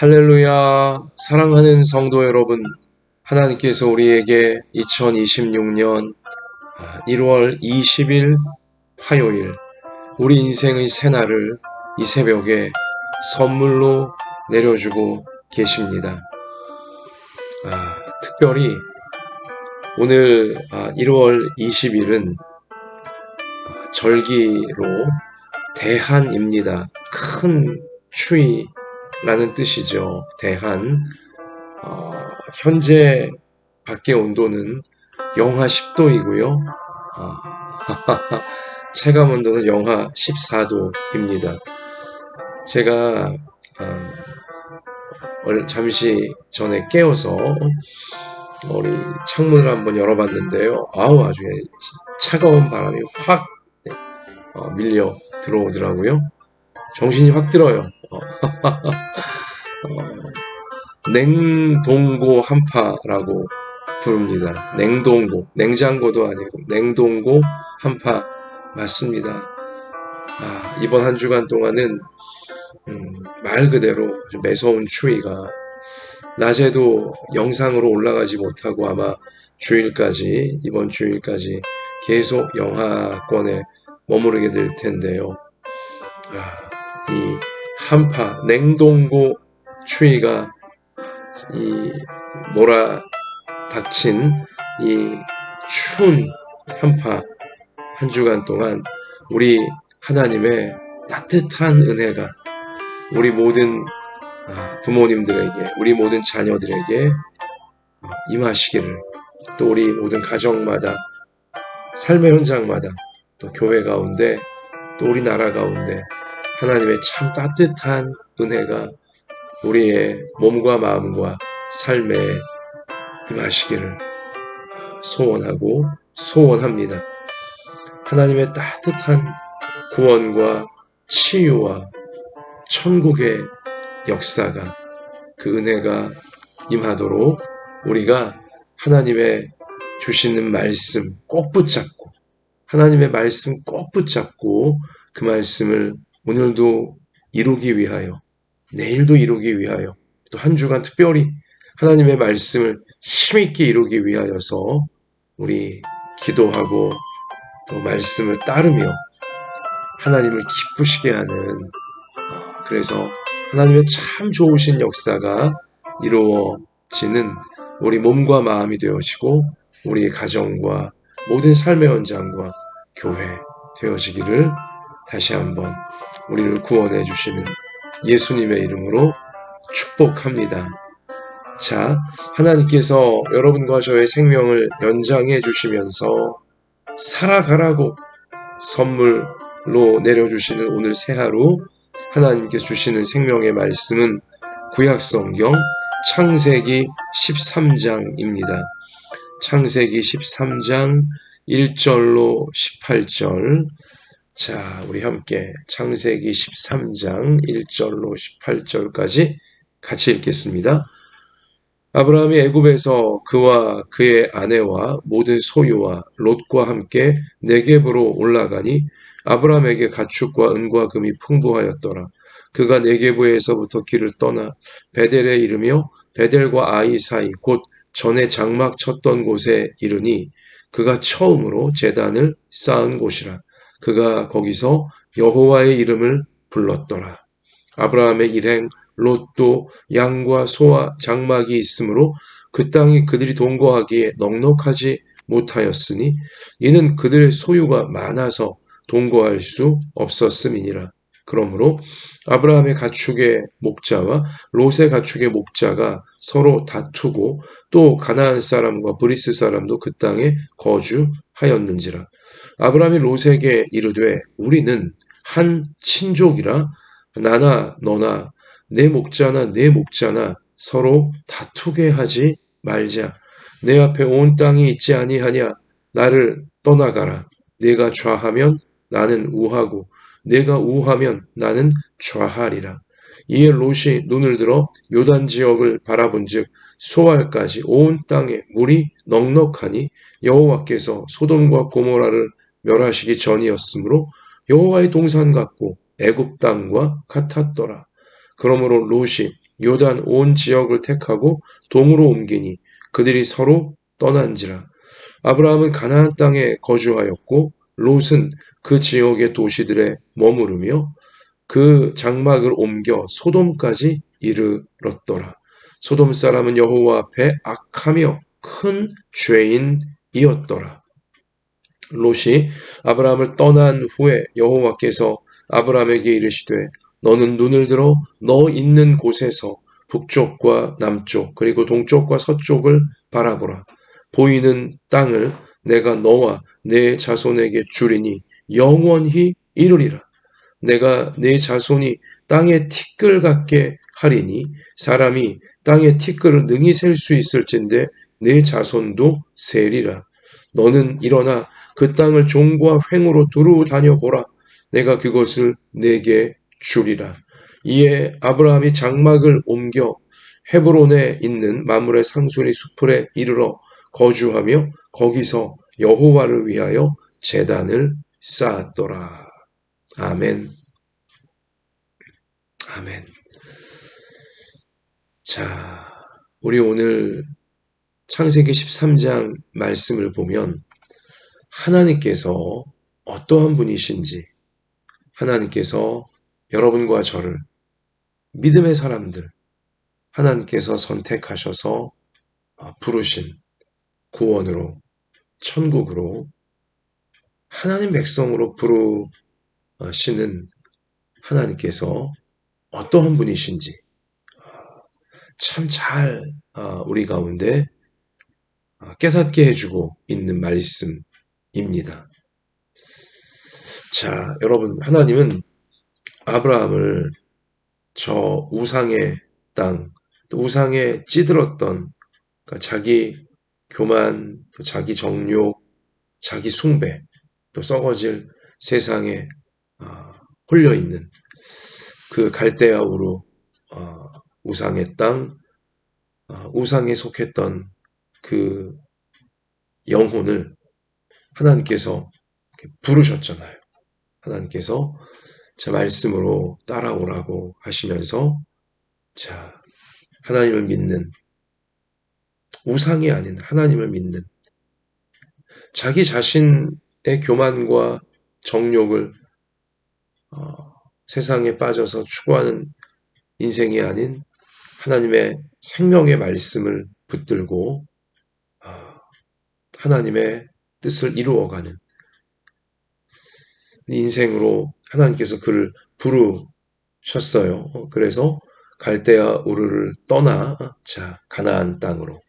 할렐루야. 사랑하는 성도 여러분, 하나님께서 우리에게 2026년 1월 20일 화요일 우리 인생의 새날을 이 새벽에 선물로 내려주고 계십니다. 특별히 오늘 1월 20일은 절기로 대한입니다. 큰 추위라는 뜻이죠. 대한. 현재 밖의 온도는 영하 10도이고요. 체감 온도는 영하 14도입니다. 제가 잠시 전에 깨어서 우리 창문을 한번 열어봤는데요. 아주 차가운 바람이 확 밀려 들어오더라고요. 정신이 확 들어요. 냉동고 한파라고 부릅니다. 냉동고, 냉장고도 아니고 냉동고 한파 맞습니다. 이번 한 주간 동안은 말 그대로 매서운 추위가 낮에도 영상으로 올라가지 못하고 아마 이번 주일까지 계속 영하권에 머무르게 될 텐데요. 이 한파, 냉동고 추위가 몰아닥친 이 추운 한파 한 주간 동안 우리 하나님의 따뜻한 은혜가 우리 모든 부모님들에게, 우리 모든 자녀들에게 임하시기를, 또 우리 모든 가정마다, 삶의 현장마다, 또 교회 가운데, 또 우리나라 가운데 하나님의 참 따뜻한 은혜가 우리의 몸과 마음과 삶에 임하시기를 소원하고 소원합니다. 하나님의 따뜻한 구원과 치유와 천국의 역사가, 그 은혜가 임하도록 우리가 하나님의 주시는 말씀 꼭 붙잡고, 하나님의 말씀 꼭 붙잡고 그 말씀을 오늘도 이루기 위하여, 내일도 이루기 위하여, 또 한 주간 특별히 하나님의 말씀을 힘있게 이루기 위하여서 우리 기도하고 또 말씀을 따르며 하나님을 기쁘시게 하는, 그래서 하나님의 참 좋으신 역사가 이루어지는 우리 몸과 마음이 되어지고 우리의 가정과 모든 삶의 현장과 교회 되어지기를 다시 한번 우리를 구원해 주시는 예수님의 이름으로 축복합니다. 자, 하나님께서 여러분과 저의 생명을 연장해 주시면서 살아가라고 선물로 내려주시는 오늘 새 하루, 하나님께서 주시는 생명의 말씀은 구약성경 창세기 13장입니다. 창세기 13장 1절로 18절. 자, 우리 함께 창세기 13장 1절로 18절까지 같이 읽겠습니다. 아브라함이 애굽에서 그와 그의 아내와 모든 소유와 롯과 함께 네겝으로 올라가니 아브라함에게 가축과 은과 금이 풍부하였더라. 그가 네겝에서부터 길을 떠나 베델에 이르며 베델과 아이 사이 곧 전에 장막 쳤던 곳에 이르니 그가 처음으로 제단을 쌓은 곳이라. 그가 거기서 여호와의 이름을 불렀더라. 아브라함의 일행 롯도 양과 소와 장막이 있으므로 그 땅이 그들이 동거하기에 넉넉하지 못하였으니 이는 그들의 소유가 많아서 동거할 수 없었음이니라. 그러므로 아브라함의 가축의 목자와 롯의 가축의 목자가 서로 다투고 또 가나안 사람과 브리스 사람도 그 땅에 거주하였는지라. 아브라함이 롯에게 이르되 우리는 한 친족이라 나나 너나 내 목자나 내 목자나 서로 다투게 하지 말자. 내 앞에 온 땅이 있지 아니하냐. 나를 떠나가라. 내가 좌하면 나는 우하고 내가 우하면 나는 좌하리라. 이에 롯이 눈을 들어 요단 지역을 바라본즉 소알까지 온 땅에 물이 넉넉하니 여호와께서 소돔과 고모라를 멸하시기 전이었으므로 여호와의 동산 같고 애굽 땅과 같았더라. 그러므로 롯이 요단 온 지역을 택하고 동으로 옮기니 그들이 서로 떠난지라. 아브라함은 가나안 땅에 거주하였고 롯은 그 지역의 도시들에 머무르며 그 장막을 옮겨 소돔까지 이르렀더라. 소돔 사람은 여호와 앞에 악하며 큰 죄인이었더라. 롯이 아브라함을 떠난 후에 여호와께서 아브라함에게 이르시되 너는 눈을 들어 너 있는 곳에서 북쪽과 남쪽 그리고 동쪽과 서쪽을 바라보라. 보이는 땅을 내가 너와 내 자손에게 주리니 영원히 이르리라. 내가 내 자손이 땅에 티끌 같게 하리니 사람이 땅에 티끌을 능히 셀 수 있을진데 내 자손도 세리라. 너는 일어나 그 땅을 종과 횡으로 두루 다녀보라. 내가 그것을 내게 주리라. 이에 아브라함이 장막을 옮겨 헤브론에 있는 마므레 상수리 수풀에 이르러 거주하며 거기서 여호와를 위하여 제단을 쌓았더라. 아멘. 아멘. 자, 우리 오늘 창세기 13장 말씀을 보면 하나님께서 어떠한 분이신지, 하나님께서 여러분과 저를 믿음의 사람들, 하나님께서 선택하셔서 부르신 구원으로, 천국으로, 하나님 백성으로 부르시는 하나님께서 어떠한 분이신지 참 잘 우리 가운데 깨닫게 해주고 있는 말씀입니다. 자, 여러분, 하나님은 아브라함을 저 우상의 땅, 또 우상에 찌들었던 그러니까 자기 교만, 또 자기 정욕, 자기 숭배, 또 썩어질 세상에 홀려있는 그 갈대아 우르 우상의 땅, 우상에 속했던 그 영혼을 하나님께서 부르셨잖아요. 하나님께서 제 말씀으로 따라오라고 하시면서 자, 하나님을 믿는 우상이 아닌 하나님을 믿는 자기 자신의 교만과 정욕을 세상에 빠져서 추구하는 인생이 아닌 하나님의 생명의 말씀을 붙들고 하나님의 뜻을 이루어가는 인생으로 하나님께서 그를 부르셨어요. 그래서 갈대아 우르를 떠나 자 가나안 땅으로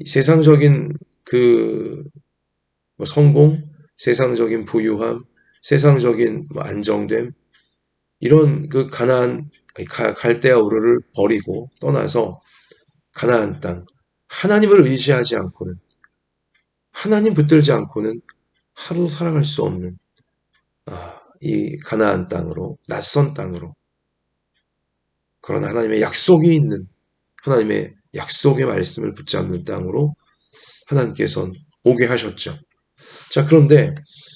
세상적인 그 성공, 세상적인 부유함, 세상적인 안정됨 이런 그 가나안 갈대아 우르를 버리고 떠나서 가나안 땅 하나님을 의지하지 않고는 하나님 붙들지 않고는 하루 살아갈 수 없는 이 가나안 땅으로 낯선 땅으로 그러나 하나님의 약속이 있는 하나님의 약속의 말씀을 붙잡는 땅으로 하나님께서는 오게 하셨죠. 자, 그런데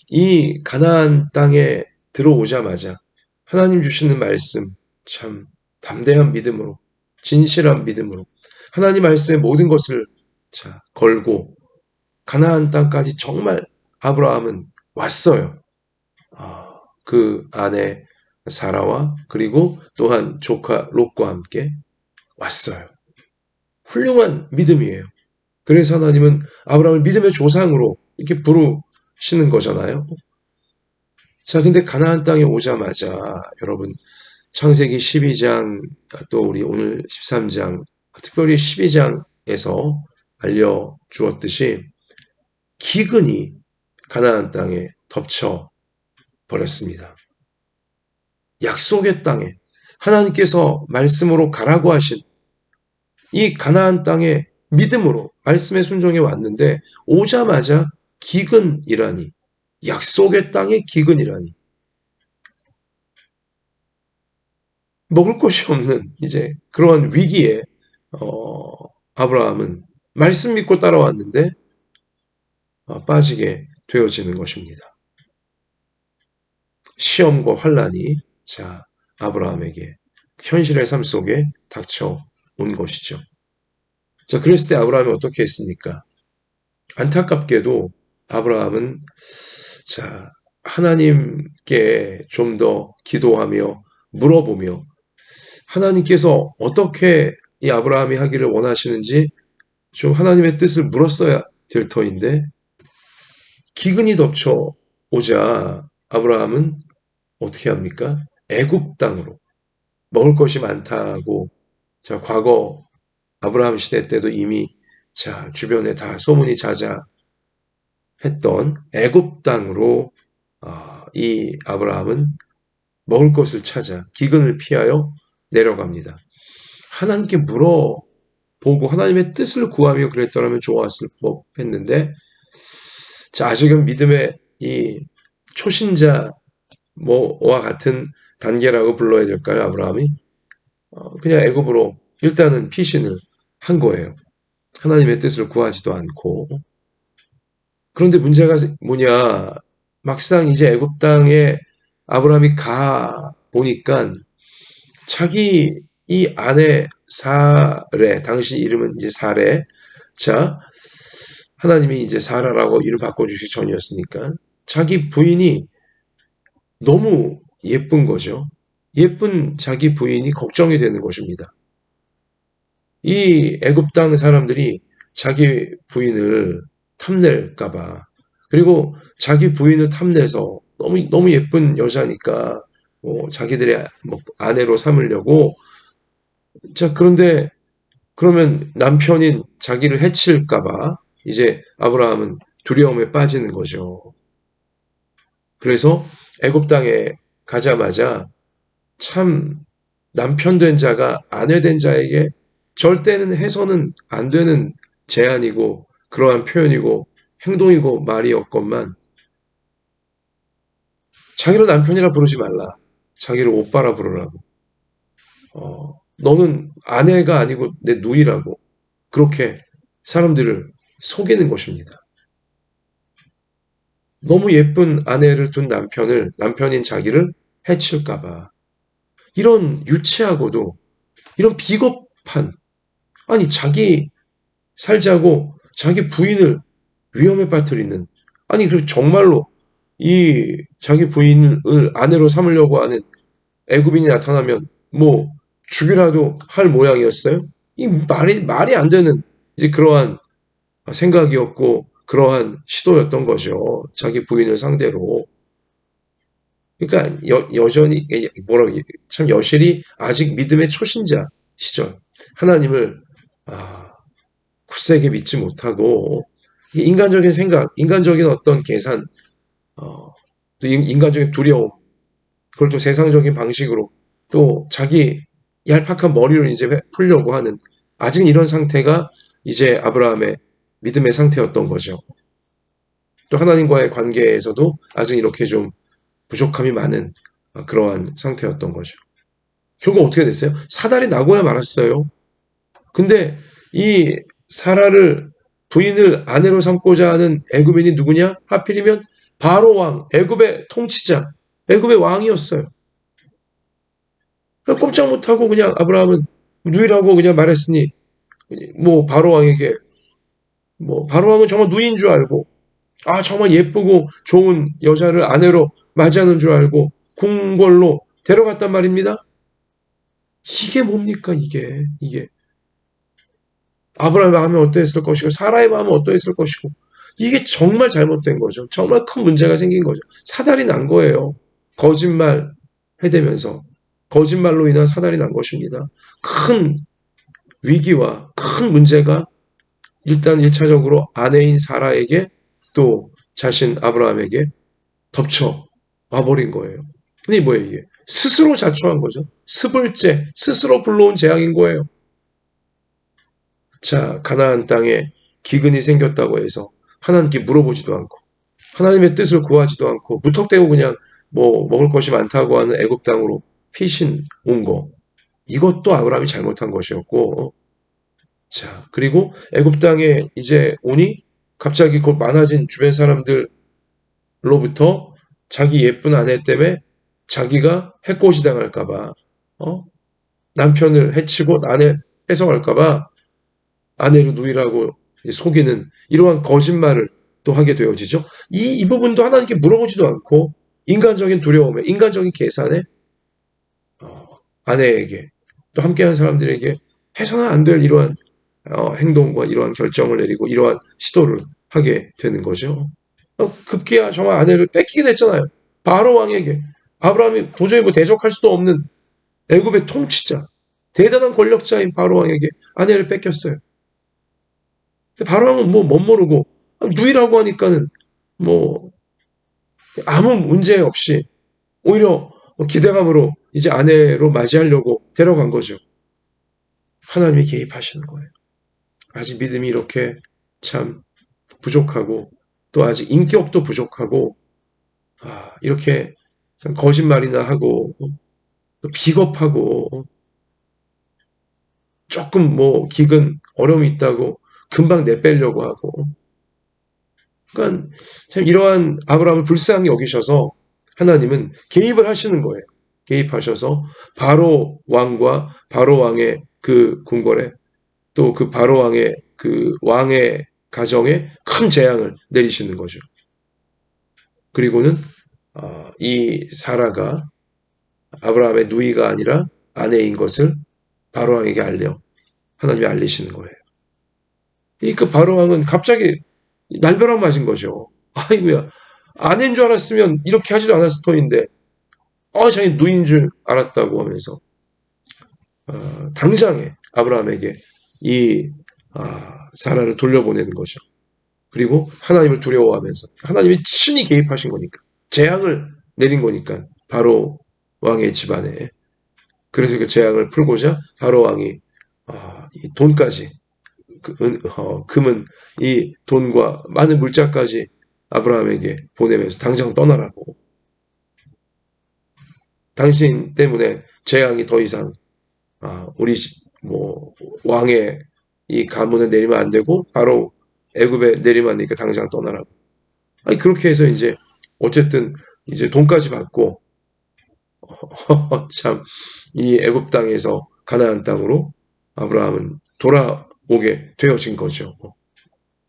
이 가나안 땅에 들어오자마자 하나님 주시는 말씀 참 담대한 믿음으로 진실한 믿음으로 하나님 말씀의 모든 것을 자 걸고 가나안 땅까지 정말 아브라함은 왔어요. 그 아내 사라와 그리고 또한 조카 롯과 함께 왔어요. 훌륭한 믿음이에요. 그래서 하나님은 아브라함을 믿음의 조상으로 이렇게 부르시는 거잖아요. 자, 근데 가나안 땅에 오자마자 여러분 창세기 12장 또 우리 오늘 13장 특별히 12장에서 알려주었듯이 기근이 가나안 땅에 덮쳐 버렸습니다. 약속의 땅에 하나님께서 말씀으로 가라고 하신 이 가나안 땅에 믿음으로 말씀에 순종해 왔는데 오자마자 기근이라니 약속의 땅에 기근이라니 먹을 것이 없는 이제 그러한 위기에 아브라함은 말씀 믿고 따라왔는데 빠지게 되어지는 것입니다. 시험과 환란이 자 아브라함에게 현실의 삶 속에 닥쳐온 것이죠. 자, 그랬을 때 아브라함이 어떻게 했습니까? 안타깝게도 아브라함은 자, 하나님께 좀 더 기도하며 물어보며 하나님께서 어떻게 이 아브라함이 하기를 원하시는지 좀 하나님의 뜻을 물었어야 될 터인데 기근이 덮쳐 오자 아브라함은 어떻게 합니까? 애굽 땅으로 먹을 것이 많다고 자, 과거 아브라함 시대 때도 이미 자, 주변에 다 소문이 자자했던 애굽 땅으로 이 아브라함은 먹을 것을 찾아 기근을 피하여 내려갑니다. 하나님께 물어보고 하나님의 뜻을 구하며 그랬더라면 좋았을 법했는데 자, 아직은 믿음의 이 초신자 뭐와 같은 단계라고 불러야 될까요, 아브라함이? 그냥 애굽으로 일단은 피신을 한 거예요. 하나님의 뜻을 구하지도 않고. 그런데 문제가 뭐냐? 막상 이제 애굽 땅에 아브라함이 가 보니까 자기 이 아내 사레, 당시 이름은 이제 사레. 자, 하나님이 이제 사라라고 이름 바꿔주시기 전이었으니까 자기 부인이 너무 예쁜 거죠. 예쁜 자기 부인이 걱정이 되는 것입니다. 이 애굽 땅 사람들이 자기 부인을 탐낼까봐 그리고 자기 부인을 탐내서 너무 예쁜 여자니까 뭐 자기들의 뭐 아내로 삼으려고 자 그런데 그러면 남편인 자기를 해칠까봐 이제 아브라함은 두려움에 빠지는 거죠. 그래서 애굽 땅에 가자마자 참 남편 된 자가 아내 된 자에게 절대는 해서는 안 되는 제안이고 그러한 표현이고 행동이고 말이었건만 자기를 남편이라 부르지 말라. 자기를 오빠라 부르라고. 너는 아내가 아니고 내 누이라고. 그렇게 사람들을 속이는 것입니다. 너무 예쁜 아내를 둔 남편인 자기를 해칠까봐. 이런 유치하고도 이런 비겁한 아니 자기 살자고 자기 부인을 위험에 빠뜨리는 아니 그 정말로 이 자기 부인을 아내로 삼으려고 하는 애굽인이 나타나면 뭐 죽이라도 할 모양이었어요. 이 말이 안 되는 이제 그러한 생각이었고 그러한 시도였던 거죠. 자기 부인을 상대로. 그러니까 여전히 뭐라고 참 여실히 아직 믿음의 초신자 시절 하나님을 굳세게 믿지 못하고 인간적인 생각, 인간적인 어떤 계산, 또 인간적인 두려움, 그걸 또 세상적인 방식으로 또 자기 얄팍한 머리로 이제 풀려고 하는 아직 이런 상태가 이제 아브라함의 믿음의 상태였던 거죠. 또 하나님과의 관계에서도 아직 이렇게 좀 부족함이 많은 그러한 상태였던 거죠. 결국 어떻게 됐어요? 사달이 나고야 말았어요. 근데 이 사라를 부인을 아내로 삼고자 하는 애굽인이 누구냐? 하필이면 바로 왕, 애굽의 통치자, 애굽의 왕이었어요. 꼼짝 못하고 그냥 아브라함은 누이라고 그냥 말했으니 뭐 바로 왕에게 뭐 바로 왕은 정말 누이인 줄 알고 정말 예쁘고 좋은 여자를 아내로 맞이하는 줄 알고 궁궐로 데려갔단 말입니다. 이게 뭡니까 이게 아브라함의 마음이 어떠했을 것이고 사라의 마음은 어떠했을 것이고 이게 정말 잘못된 거죠. 정말 큰 문제가 생긴 거죠. 사달이 난 거예요. 거짓말 해대면서 거짓말로 인한 사달이 난 것입니다. 큰 위기와 큰 문제가 일단 1차적으로 아내인 사라에게 또 자신 아브라함에게 덮쳐 와버린 거예요. 근데 뭐예요 이게? 스스로 자초한 거죠. 스불죄, 스스로 불러온 재앙인 거예요. 자, 가나안 땅에 기근이 생겼다고 해서 하나님께 물어보지도 않고 하나님의 뜻을 구하지도 않고 무턱대고 그냥 뭐 먹을 것이 많다고 하는 애굽 땅으로 피신 온 거. 이것도 아브라함이 잘못한 것이었고 자, 그리고 애굽 땅에 이제 오니 갑자기 곧 많아진 주변 사람들로부터 자기 예쁜 아내 때문에 자기가 해코지 당할까봐, 남편을 해치고 아내 뺏어갈까봐 아내를 누이라고 속이는 이러한 거짓말을 또 하게 되어지죠. 이 부분도 하나님께 물어보지도 않고 인간적인 두려움에, 인간적인 계산에 어, 아내에게 또 함께하는 사람들에게 해서는 안 될 이러한 행동과 이러한 결정을 내리고 이러한 시도를 하게 되는 거죠. 급기야 정말 아내를 뺏기게 됐잖아요. 바로 왕에게. 아브라함이 도저히 뭐 대적할 수도 없는 애굽의 통치자, 대단한 권력자인 바로 왕에게 아내를 뺏겼어요. 근데 바로 왕은 뭐 못 모르고 누이라고 하니까는 뭐 아무 문제 없이 오히려 기대감으로 이제 아내로 맞이하려고 데려간 거죠. 하나님이 개입하시는 거예요. 아직 믿음이 이렇게 참 부족하고 또 아직 인격도 부족하고 이렇게 참 거짓말이나 하고 또 비겁하고 조금 뭐 기근 어려움이 있다고 금방 내빼려고 하고 그러니까 참 이러한 아브라함을 불쌍히 여기셔서 하나님은 개입을 하시는 거예요. 개입하셔서 바로 왕과 바로 왕의 그 궁궐에 또 그 바로 왕의 그 왕의 가정에 큰 재앙을 내리시는 거죠. 그리고는 이 사라가 아브라함의 누이가 아니라 아내인 것을 바로 왕에게 하나님이 알리시는 거예요. 그 바로 왕은 갑자기 날벼락 맞은 거죠. 아이고야, 아내인 줄 알았으면 이렇게 하지도 않았을 터인데, 자기 누이인 줄 알았다고 하면서 당장에 아브라함에게 이 사라를 돌려보내는 거죠. 그리고 하나님을 두려워하면서 하나님이 친히 개입하신 거니까 재앙을 내린 거니까 바로 왕의 집안에 그래서 그 재앙을 풀고자 바로 왕이 이 돈까지 금은 이 돈과 많은 물자까지 아브라함에게 보내면서 당장 떠나라고 당신 때문에 재앙이 더 이상 우리 뭐 왕의 이 가문에 내리면 안 되고 바로 애굽에 내리면 안 되니까 당장 떠나라고. 그렇게 해서 이제 어쨌든 이제 돈까지 받고 참 이 애굽 땅에서 가나안 땅으로 아브라함은 돌아오게 되어진 거죠.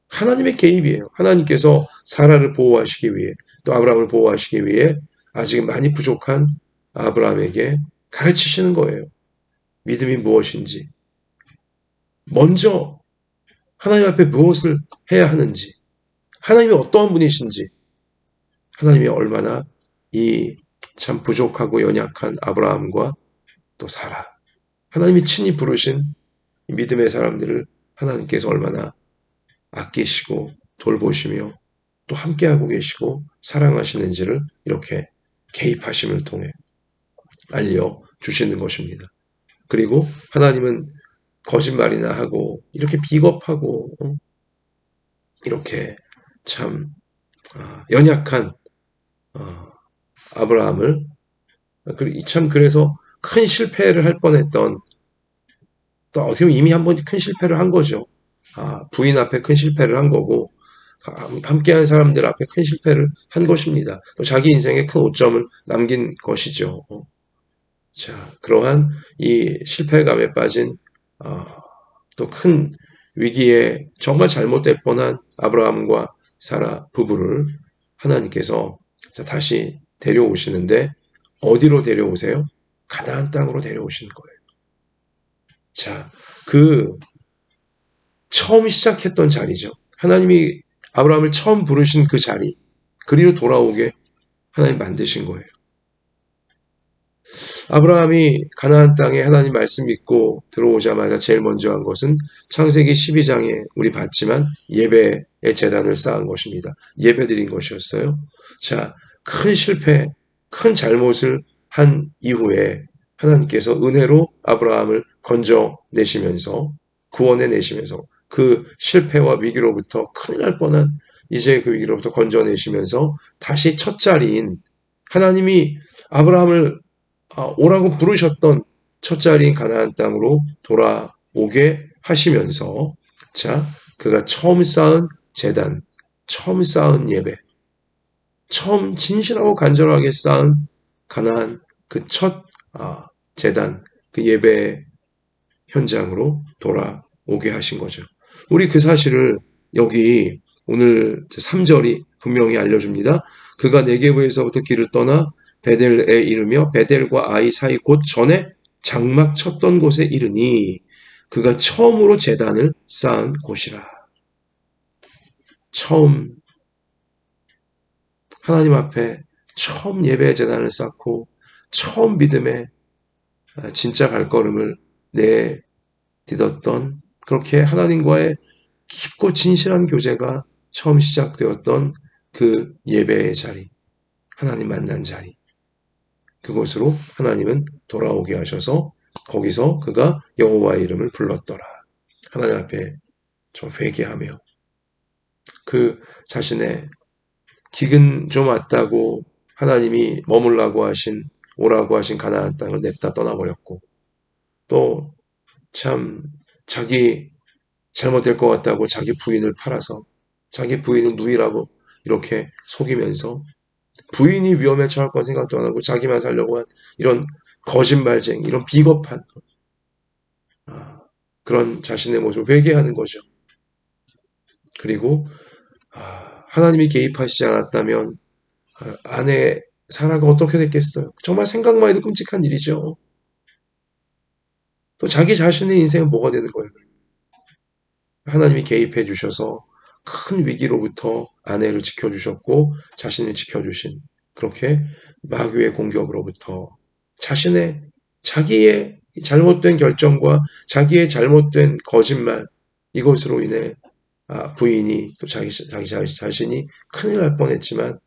하나님의 개입이에요. 하나님께서 사라를 보호하시기 위해 또 아브라함을 보호하시기 위해 아직 많이 부족한 아브라함에게 가르치시는 거예요. 믿음이 무엇인지 먼저 하나님 앞에 무엇을 해야 하는지 하나님이 어떠한 분이신지 하나님이 얼마나 이 참 부족하고 연약한 아브라함과 또 사라 하나님이 친히 부르신 믿음의 사람들을 하나님께서 얼마나 아끼시고 돌보시며 또 함께하고 계시고 사랑하시는지를 이렇게 개입하심을 통해 알려주시는 것입니다. 그리고 하나님은 거짓말이나 하고 이렇게 비겁하고 이렇게 참 연약한 아브라함을 참 그래서 큰 실패를 할 뻔했던 또 어떻게 보면 이미 한 번 큰 실패를 한 거죠. 부인 앞에 큰 실패를 한 거고 함께한 사람들 앞에 큰 실패를 한 것입니다. 또 자기 인생에 큰 오점을 남긴 것이죠. 자, 그러한 이 실패감에 빠진 또 큰 위기에 정말 잘못될 뻔한 아브라함과 사라 부부를 하나님께서 다시 데려오시는데 어디로 데려오세요? 가나안 땅으로 데려오시는 거예요. 자, 그 처음 시작했던 자리죠. 하나님이 아브라함을 처음 부르신 그 자리, 그리로 돌아오게 하나님 만드신 거예요. 아브라함이 가나안 땅에 하나님 말씀 믿고 들어오자마자 제일 먼저 한 것은 창세기 12장에 우리 봤지만 예배의 제단을 쌓은 것입니다. 예배 드린 것이었어요. 자, 큰 실패, 큰 잘못을 한 이후에 하나님께서 은혜로 아브라함을 건져내시면서 구원해내시면서 그 실패와 위기로부터 큰일 날 뻔한 이제 그 위기로부터 건져내시면서 다시 첫 자리인 하나님이 아브라함을 오라고 부르셨던 첫 자리인 가나안 땅으로 돌아오게 하시면서 자, 그가 처음 쌓은 제단, 처음 쌓은 예배, 처음 진실하고 간절하게 쌓은 가나안 그 첫 제단, 그 예배 현장으로 돌아오게 하신 거죠. 우리 그 사실을 여기 오늘 3절이 분명히 알려줍니다. 그가 네게브에서부터 길을 떠나 베델에 이르며 베델과 아이 사이 곧 전에 장막 쳤던 곳에 이르니 그가 처음으로 제단을 쌓은 곳이라. 처음 하나님 앞에 처음 예배 제단을 쌓고 처음 믿음의 진짜 발걸음을 내딛었던, 그렇게 하나님과의 깊고 진실한 교제가 처음 시작되었던 그 예배의 자리, 하나님 만난 자리, 그곳으로 하나님은 돌아오게 하셔서 거기서 그가 여호와의 이름을 불렀더라. 하나님 앞에 좀 회개하며 그 자신의 기근 좀 왔다고 하나님이 머물라고 하신, 오라고 하신 가나안 땅을 냅다 떠나버렸고, 또 참 자기 잘못될 것 같다고 자기 부인을 팔아서 자기 부인을 누이라고 이렇게 속이면서 부인이 위험에 처할 건 생각도 안 하고 자기만 살려고 한 이런 거짓말쟁이, 이런 비겁한 그런 자신의 모습을 회개하는 거죠. 그리고 하나님이 개입하시지 않았다면 아내 사라가 어떻게 됐겠어요? 정말 생각만 해도 끔찍한 일이죠. 또 자기 자신의 인생은 뭐가 되는 거예요? 하나님이 개입해 주셔서 큰 위기로부터 아내를 지켜주셨고 자신을 지켜주신, 그렇게 마귀의 공격으로부터 자기의 잘못된 결정과 자기의 잘못된 거짓말, 이것으로 인해 부인이 또 자신이 큰일 날 뻔했지만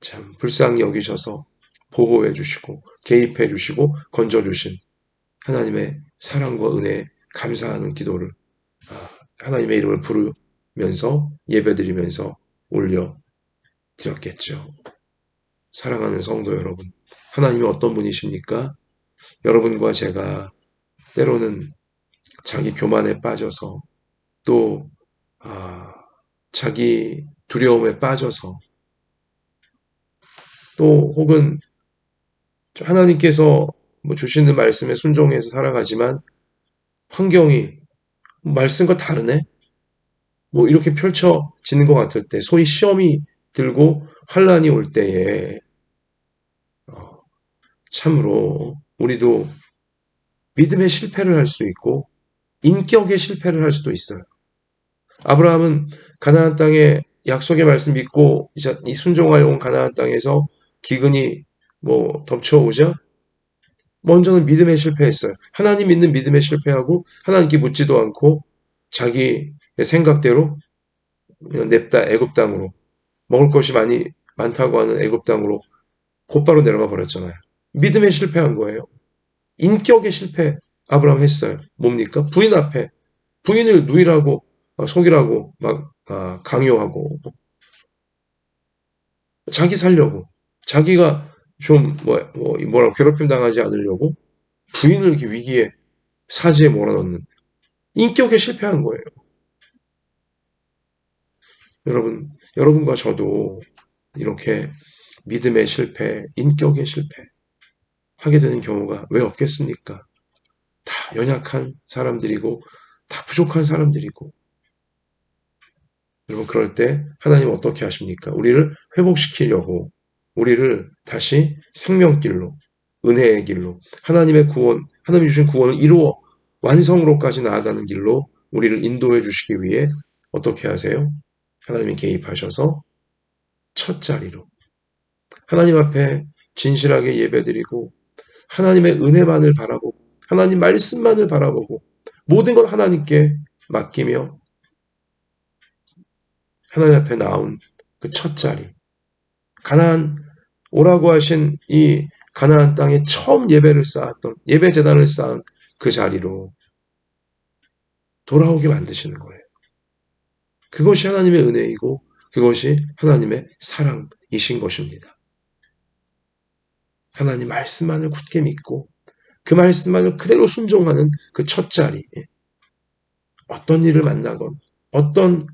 참 불쌍히 여기셔서 보호해 주시고 개입해 주시고 건져 주신 하나님의 사랑과 은혜에 감사하는 기도를 하나님의 이름을 부르면서 예배드리면서 올려드렸겠죠. 사랑하는 성도 여러분, 하나님이 어떤 분이십니까? 여러분과 제가 때로는 자기 교만에 빠져서 또 자기 두려움에 빠져서 또 혹은 하나님께서 주시는 말씀에 순종해서 살아가지만 환경이 말씀과 다르네? 이렇게 펼쳐지는 것 같을 때, 소위 시험이 들고 환란이 올 때에 참으로 우리도 믿음의 실패를 할 수 있고 인격의 실패를 할 수도 있어요. 아브라함은 가나안 땅에 약속의 말씀 믿고 이 순종하여 온 가나안 땅에서 기근이 덮쳐오자 먼저는 믿음에 실패했어요. 하나님 믿는 믿음에 실패하고 하나님께 묻지도 않고 자기 생각대로 냅다 애굽 땅으로, 먹을 것이 많다고 하는 애굽 땅으로 곧바로 내려가 버렸잖아요. 믿음에 실패한 거예요. 인격의 실패 아브라함 했어요. 뭡니까? 부인 앞에 부인을 누이라고 속이라고 막 강요하고 자기 살려고, 자기가 좀 뭐라고 괴롭힘 당하지 않으려고 부인을 이렇게 위기에 사지에 몰아넣는 인격에 실패한 거예요. 여러분과 저도 이렇게 믿음의 실패, 인격의 실패 하게 되는 경우가 왜 없겠습니까? 다 연약한 사람들이고 다 부족한 사람들이고, 여러분 그럴 때 하나님 어떻게 하십니까? 우리를 회복시키려고 우리를 다시 생명길로, 은혜의 길로, 하나님의 구원, 하나님이 주신 구원을 이루어 완성으로까지 나아가는 길로 우리를 인도해 주시기 위해 어떻게 하세요? 하나님이 개입하셔서 첫 자리로 하나님 앞에 진실하게 예배드리고 하나님의 은혜만을 바라보고 하나님 말씀만을 바라보고 모든 걸 하나님께 맡기며 하나님 앞에 나온 그 첫 자리, 가나안 오라고 하신 이 가나안 땅에 처음 예배를 쌓았던, 예배 제단을 쌓은 그 자리로 돌아오게 만드시는 거예요. 그것이 하나님의 은혜이고 그것이 하나님의 사랑이신 것입니다. 하나님 말씀만을 굳게 믿고 그 말씀만을 그대로 순종하는 그 첫 자리, 어떤 일을 만나건 어떤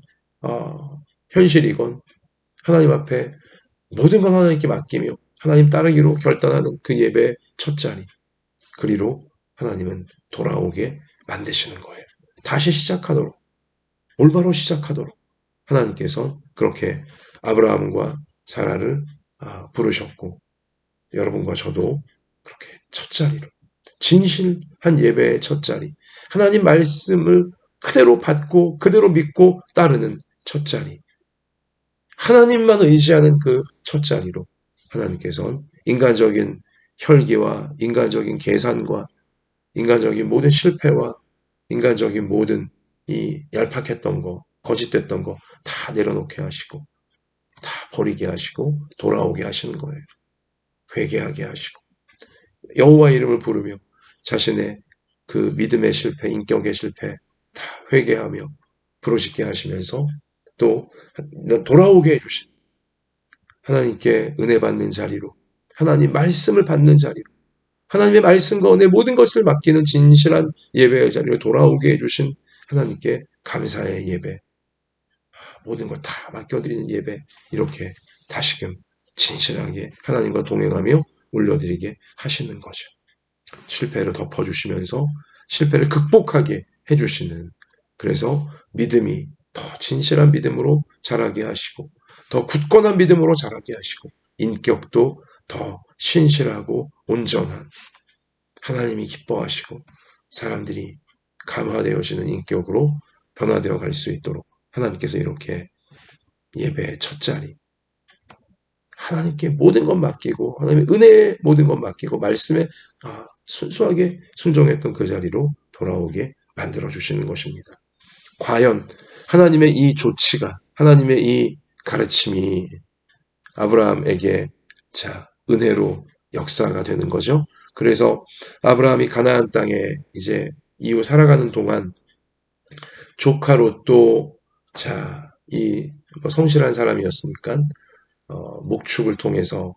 현실이건 하나님 앞에 모든 걸 하나님께 맡기며 하나님 따르기로 결단하는 그 예배의 첫 자리, 그리로 하나님은 돌아오게 만드시는 거예요. 다시 시작하도록, 올바로 시작하도록 하나님께서 그렇게 아브라함과 사라를 부르셨고, 여러분과 저도 그렇게 첫 자리로, 진실한 예배의 첫 자리, 하나님 말씀을 그대로 받고 그대로 믿고 따르는 첫 자리, 하나님만 의지하는 그 첫 자리로 하나님께서는 인간적인 혈기와 인간적인 계산과 인간적인 모든 실패와 인간적인 모든 이 얄팍했던 거, 거짓됐던 거 다 내려놓게 하시고 다 버리게 하시고 돌아오게 하시는 거예요. 회개하게 하시고 여호와 이름을 부르며 자신의 그 믿음의 실패, 인격의 실패 다 회개하며 부르시게 하시면서 또 돌아오게 해주신 하나님께 은혜 받는 자리로 하나님 말씀을 받는 자리로 하나님의 말씀과 은혜 모든 것을 맡기는 진실한 예배의 자리로 돌아오게 해주신 하나님께 감사의 예배, 모든 걸 다 맡겨드리는 예배, 이렇게 다시금 진실하게 하나님과 동행하며 올려드리게 하시는 거죠. 실패를 덮어주시면서 실패를 극복하게 해주시는, 그래서 믿음이 더 진실한 믿음으로 자라게 하시고 더 굳건한 믿음으로 자라게 하시고 인격도 더 신실하고 온전한, 하나님이 기뻐하시고 사람들이 감화되어지는 인격으로 변화되어 갈 수 있도록 하나님께서 이렇게 예배의 첫 자리, 하나님께 모든 것 맡기고 하나님의 은혜에 모든 것 맡기고 말씀에 순수하게 순종했던 그 자리로 돌아오게 만들어 주시는 것입니다. 과연 하나님의 이 조치가, 하나님의 이 가르침이 아브라함에게 은혜로 역사가 되는 거죠. 그래서 아브라함이 가나안 땅에 이제 이후 살아가는 동안 조카 롯도 이 성실한 사람이었으니까 목축을 통해서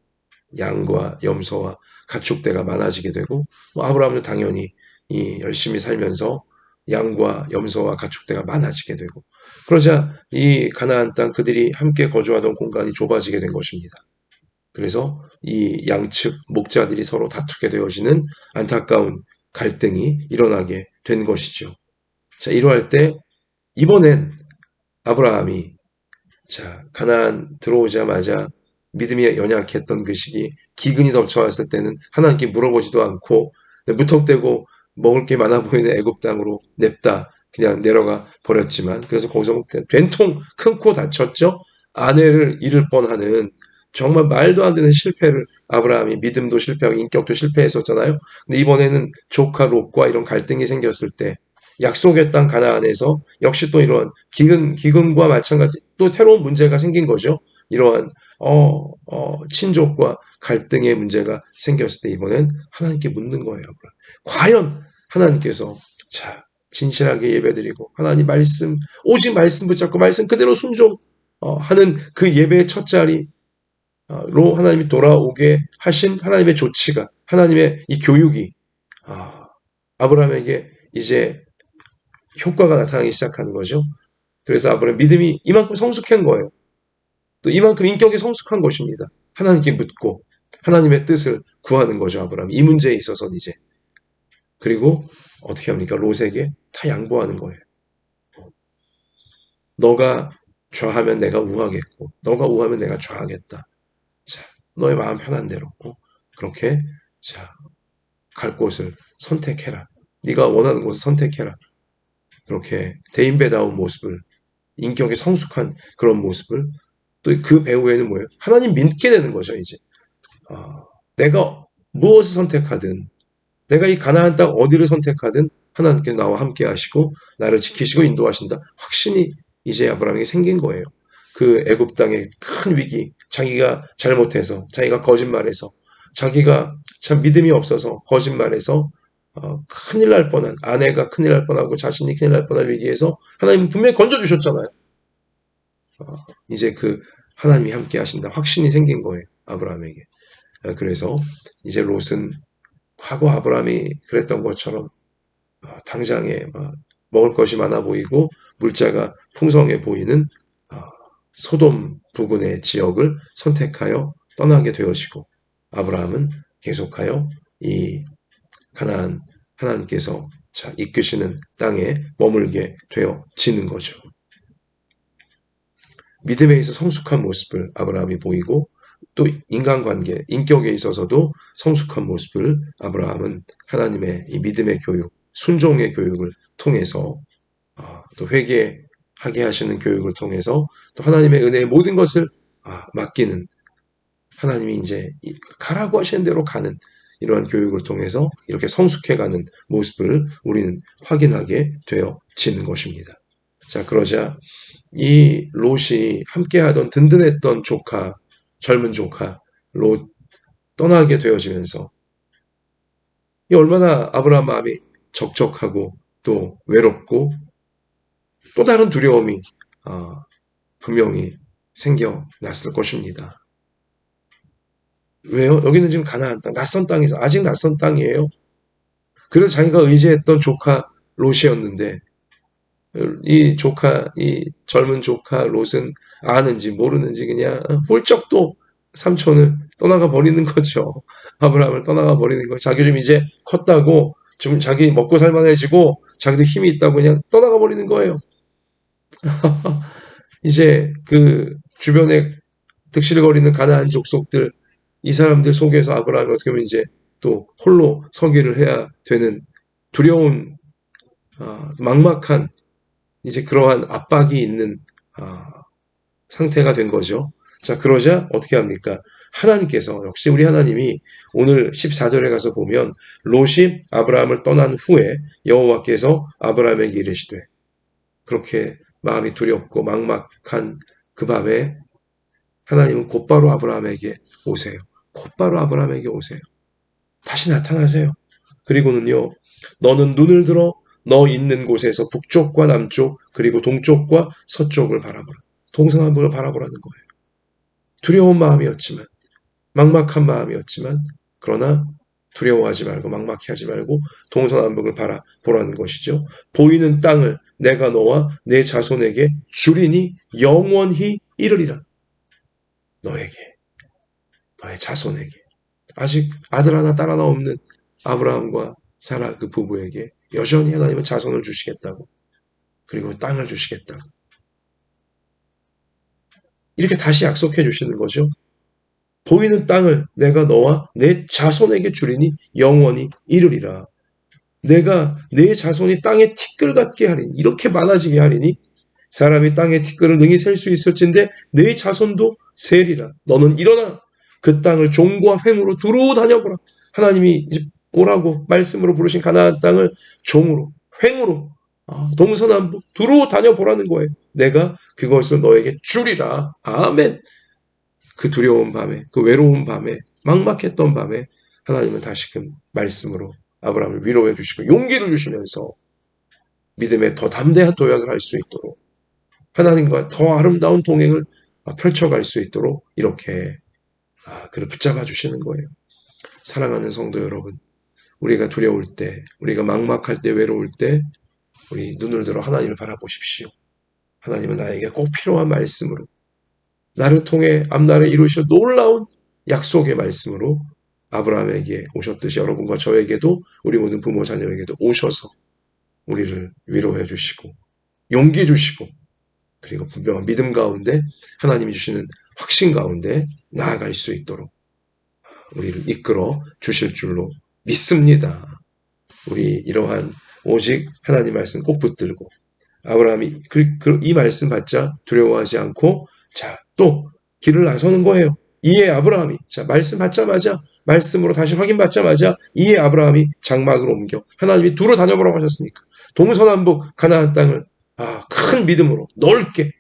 양과 염소와 가축대가 많아지게 되고 아브라함도 당연히 이 열심히 살면서 양과 염소와 가축대가 많아지게 되고 그러자 이 가나안 땅 그들이 함께 거주하던 공간이 좁아지게 된 것입니다. 그래서 이 양측 목자들이 서로 다투게 되어지는 안타까운 갈등이 일어나게 된 것이죠. 이러할 때 이번엔 아브라함이 가나안 들어오자마자 믿음이 연약했던 그 시기 기근이 덮쳐왔을 때는 하나님께 물어보지도 않고 무턱대고 먹을 게 많아 보이는 애굽 땅으로 냅다 그냥 내려가 버렸지만, 그래서 거기서 된통 큰 코 다쳤죠. 아내를 잃을 뻔하는 정말 말도 안 되는 실패를 아브라함이 믿음도 실패하고 인격도 실패했었잖아요. 근데 이번에는 조카 롯과 이런 갈등이 생겼을 때 약속의 땅 가나안에서 역시 또 이러한 기근과 마찬가지 또 새로운 문제가 생긴 거죠. 이러한 친족과 갈등의 문제가 생겼을 때 이번엔 하나님께 묻는 거예요. 과연 하나님께서 진실하게 예배드리고 하나님 말씀 오직 말씀 붙잡고 말씀 그대로 순종하는 그 예배의 첫 자리로 하나님이 돌아오게 하신 하나님의 조치가, 하나님의 이 교육이 아브라함에게 이제 효과가 나타나기 시작하는 거죠. 그래서 아브라함 믿음이 이만큼 성숙한 거예요. 또 이만큼 인격이 성숙한 것입니다. 하나님께 묻고 하나님의 뜻을 구하는 거죠. 아브라함 이 문제에 있어서는 이제. 그리고 어떻게 합니까? 롯에게 다 양보하는 거예요. 너가 좌하면 내가 우하겠고 너가 우하면 내가 좌하겠다. 너의 마음 편한 대로 그렇게 갈 곳을 선택해라. 네가 원하는 곳을 선택해라. 그렇게 대인배다운 모습을, 인격이 성숙한 그런 모습을, 또 그 배후에는 뭐예요? 하나님 믿게 되는 거죠. 이제 내가 무엇을 선택하든, 내가 이 가나안 땅 어디를 선택하든 하나님께서 나와 함께 하시고 나를 지키시고 인도하신다. 확신이 이제 아브라함에게 생긴 거예요. 그 애굽 땅의 큰 위기, 자기가 잘못해서, 자기가 거짓말해서, 자기가 참 믿음이 없어서 거짓말해서 큰일 날 뻔한, 아내가 큰일 날 뻔하고 자신이 큰일 날 뻔한 위기에서 하나님은 분명히 건져주셨잖아요. 이제 그 하나님이 함께 하신다 확신이 생긴 거예요. 아브라함에게. 그래서 이제 롯은 과거 아브라함이 그랬던 것처럼 당장에 먹을 것이 많아 보이고 물자가 풍성해 보이는 소돔 부근의 지역을 선택하여 떠나게 되어지고, 아브라함은 계속하여 이 가나안 하나님께서 이끄시는 땅에 머물게 되어지는 거죠. 믿음에 있어 성숙한 모습을 아브라함이 보이고 또 인간관계, 인격에 있어서도 성숙한 모습을 아브라함은 하나님의 이 믿음의 교육, 순종의 교육을 통해서 또 회개하게 하시는 교육을 통해서 또 하나님의 은혜의 모든 것을 맡기는 하나님이 이제 가라고 하시는 대로 가는 이러한 교육을 통해서 이렇게 성숙해가는 모습을 우리는 확인하게 되어지는 것입니다. 자, 그러자 이 롯이 함께하던 든든했던 조카, 젊은 조카 롯 떠나게 되어지면서 이 얼마나 아브라함 마음이 적적하고 또 외롭고 또 다른 두려움이 분명히 생겨났을 것입니다. 왜요? 여기는 지금 가나안 땅, 낯선 땅에서 아직 낯선 땅이에요. 그래서 자기가 의지했던 조카 롯이었는데 이 젊은 조카 롯은 아는지 모르는지 그냥 훌쩍 삼촌을 떠나가 버리는 거죠. 아브라함을 떠나가 버리는 거죠. 자기 좀 이제 컸다고 좀 자기 먹고 살만해지고 자기도 힘이 있다고 그냥 떠나가 버리는 거예요. 이제 그 주변에 득실거리는 가나안 족속들 이 사람들 속에서 아브라함이 어떻게 보면 이제 또 홀로 서기를 해야 되는 두려운 막막한 이제 그러한 압박이 있는 상태가 된 거죠. 자, 그러자 어떻게 합니까? 하나님께서 역시 우리 하나님이 오늘 14절에 가서 보면 롯이 아브라함을 떠난 후에 여호와께서 아브라함에게 이르시되 그렇게 마음이 두렵고 막막한 그 밤에 하나님은 곧바로 아브라함에게 오세요. 곧바로 아브라함에게 오세요. 다시 나타나세요. 그리고는요, 너는 눈을 들어 너 있는 곳에서 북쪽과 남쪽 그리고 동쪽과 서쪽을 바라보라. 동서남북을 바라보라는 거예요. 두려운 마음이었지만 막막한 마음이었지만 그러나 두려워하지 말고 막막해하지 말고 동서남북을 바라보라는 것이죠. 보이는 땅을 내가 너와 내 자손에게 주리니 영원히 이르리라. 너에게, 너의 자손에게. 아직 아들 하나 딸 하나 없는 아브라함과 사라 그 부부에게 여전히 하나님은 자손을 주시겠다고 그리고 땅을 주시겠다고 이렇게 다시 약속해 주시는 거죠. 보이는 땅을 내가 너와 내 자손에게 주리니 영원히 이르리라. 내가 내 자손이 땅의 티끌 같게 하리니 이렇게 많아지게 하리니 사람이 땅의 티끌을 능히 셀 수 있을진데 내 자손도 세리라. 너는 일어나 그 땅을 종과 횡으로 두루 다녀보라. 하나님이 오라고 말씀으로 부르신 가나안 땅을 종으로 횡으로 동서남북 두루 다녀보라는 거예요. 내가 그것을 너에게 주리라. 아멘. 그 두려운 밤에 그 외로운 밤에 막막했던 밤에 하나님은 다시금 말씀으로 아브라함을 위로해 주시고 용기를 주시면서 믿음의 더 담대한 도약을 할 수 있도록 하나님과 더 아름다운 동행을 펼쳐갈 수 있도록 이렇게 그를 붙잡아 주시는 거예요. 사랑하는 성도 여러분, 우리가 두려울 때, 우리가 막막할 때, 외로울 때 우리 눈을 들어 하나님을 바라보십시오. 하나님은 나에게 꼭 필요한 말씀으로 나를 통해 앞날에 이루실 놀라운 약속의 말씀으로 아브라함에게 오셨듯이 여러분과 저에게도 우리 모든 부모 자녀에게도 오셔서 우리를 위로해 주시고 용기 주시고 그리고 분명한 믿음 가운데 하나님이 주시는 확신 가운데 나아갈 수 있도록 우리를 이끌어 주실 줄로 믿습니다. 우리 이러한 오직 하나님 말씀 꼭 붙들고 아브라함이 이 말씀 받자 두려워하지 않고 또 길을 나서는 거예요. 이에 아브라함이 말씀 받자마자 말씀으로 다시 확인받자마자 이에 아브라함이 장막을 옮겨 하나님이 두루 다녀보라고 하셨으니까 동서남북 가나안 땅을 큰 믿음으로 넓게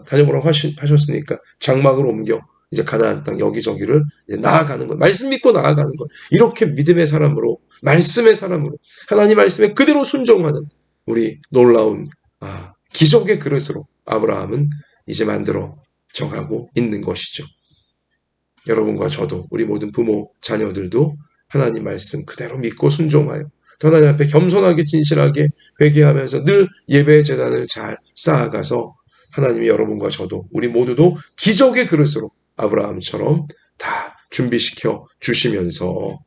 다녀보라고 하셨으니까 장막을 옮겨 이제 가나안 땅 여기저기를 이제 나아가는 것, 말씀 믿고 나아가는 것, 이렇게 믿음의 사람으로 말씀의 사람으로 하나님 말씀에 그대로 순종하는 우리 놀라운 기적의 그릇으로 아브라함은 이제 만들어져 가고 있는 것이죠. 여러분과 저도 우리 모든 부모 자녀들도 하나님 말씀 그대로 믿고 순종하여 하나님 앞에 겸손하게 진실하게 회개하면서 늘 예배의 제단을 잘 쌓아가서 하나님이 여러분과 저도 우리 모두도 기적의 그릇으로 아브라함처럼 다 준비시켜 주시면서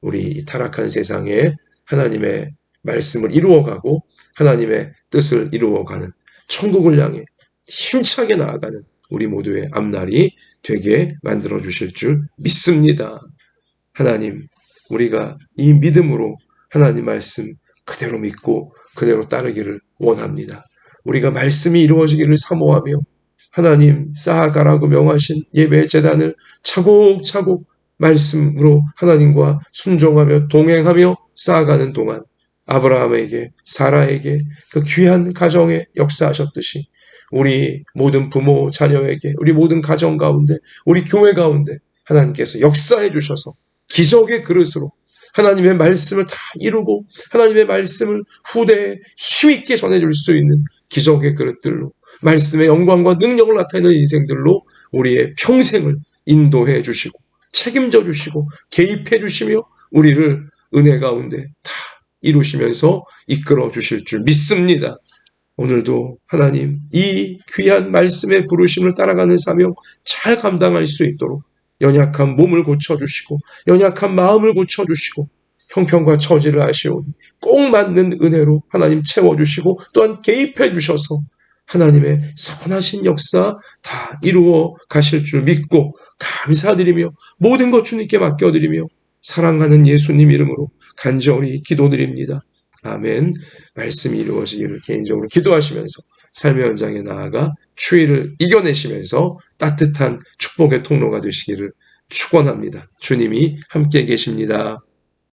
우리 이 타락한 세상에 하나님의 말씀을 이루어가고 하나님의 뜻을 이루어가는 천국을 향해 힘차게 나아가는 우리 모두의 앞날이 되게 만들어 주실 줄 믿습니다. 하나님, 우리가 이 믿음으로 하나님 말씀 그대로 믿고 그대로 따르기를 원합니다. 우리가 말씀이 이루어지기를 사모하며 하나님 쌓아가라고 명하신 예배 제단을 차곡차곡 말씀으로 하나님과 순종하며 동행하며 쌓아가는 동안 아브라함에게 사라에게 그 귀한 가정에 역사하셨듯이 우리 모든 부모 자녀에게 우리 모든 가정 가운데 우리 교회 가운데 하나님께서 역사해 주셔서 기적의 그릇으로 하나님의 말씀을 다 이루고 하나님의 말씀을 후대에 힘있게 전해줄 수 있는 기적의 그릇들로 말씀의 영광과 능력을 나타내는 인생들로 우리의 평생을 인도해 주시고 책임져 주시고 개입해 주시며 우리를 은혜 가운데 다 이루시면서 이끌어 주실 줄 믿습니다. 오늘도 하나님 이 귀한 말씀의 부르심을 따라가는 사명 잘 감당할 수 있도록 연약한 몸을 고쳐주시고 연약한 마음을 고쳐주시고 형편과 처지를 아시오니 꼭 맞는 은혜로 하나님 채워주시고 또한 개입해 주셔서 하나님의 선하신 역사 다 이루어 가실 줄 믿고 감사드리며 모든 것 주님께 맡겨드리며 사랑하는 예수님 이름으로 간절히 기도드립니다. 아멘. 말씀이 이루어지기를 개인적으로 기도하시면서 삶의 현장에 나아가 추위를 이겨내시면서 따뜻한 축복의 통로가 되시기를 축원합니다. 주님이 함께 계십니다.